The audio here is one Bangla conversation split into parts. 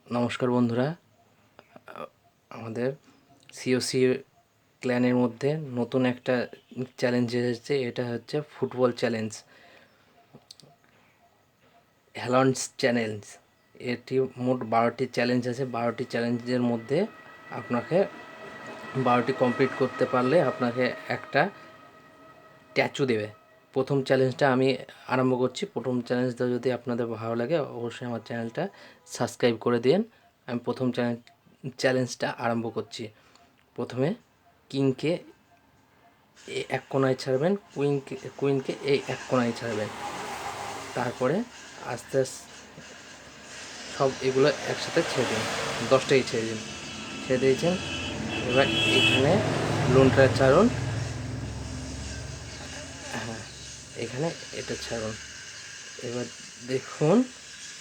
নমস্কার বন্ধুরা, আমাদের সিওসি ক্ল্যানের মধ্যে নতুন একটা চ্যালেঞ্জ এসেছে। এটা হচ্ছে ফুটবল চ্যালেঞ্জ, হ্যালন্ডস চ্যালেঞ্জ। এটি মোট 12টি চ্যালেঞ্জ আছে। 12টি চ্যালেঞ্জের মধ্যে আপনাকে 12টি কমপ্লিট করতে পারলে আপনাকে একটা স্ট্যাচু দেবে। প্রথম চ্যালেঞ্জটা আমি আরম্ভ করছি। প্রথম চ্যালেঞ্জটা যদি আপনাদের ভালো লাগে অবশ্যই আমার চ্যানেলটা সাবস্ক্রাইব করে দিন। আমি প্রথম চ্যালেঞ্জটা আরম্ভ করছি। প্রথমে কিংকে এক কোণায় ছাড়বেন, কুইনকে এই এক কোণায় ছাড়বেন। তারপরে আস্তে আস্তে সব এগুলো একসাথে ছেড়ে দিন। 10টাই ছেড়ে দিন। ছেড়ে দিয়েছেন। এবার এখানে লোনটা ছাড়ুন। হ্যাঁ, এখানে এটা ছাড়ুন।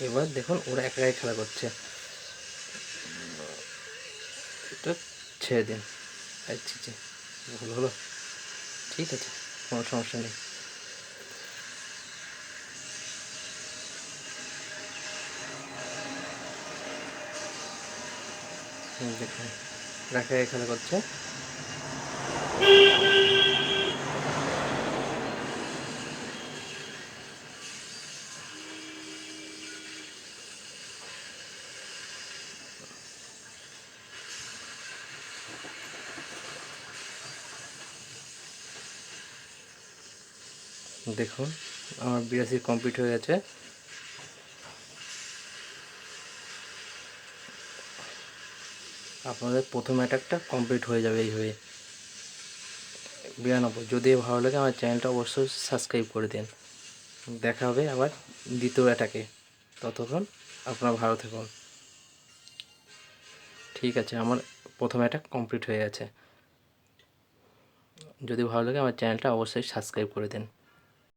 এবার দেখুন ওরা একা একাই খেলা করছে। এটা ছেড়ে দিন। আচ্ছা, ভুল হলো, ঠিক আছে, কোনো সমস্যা নেই। দেখুন একা একাই খেলা করছে। দেখুন আমার 82 কমপ্লিট হয়ে গেছে। আপনাদের প্রথম অ্যাটাকটা কমপ্লিট হয়ে যাবে এইভাবে। 92। যদি ভালো লাগে আমার চ্যানেলটা অবশ্যই সাবস্ক্রাইব করে দিন। দেখা হবে আবার দ্বিতীয় অ্যাটাকে। ততক্ষণ আপনারা ভালো থাকুন। ঠিক আছে, আমার প্রথম অ্যাটাক কমপ্লিট হয়ে গেছে। যদি ভালো লাগে আমার চ্যানেলটা অবশ্যই সাবস্ক্রাইব করে দিন।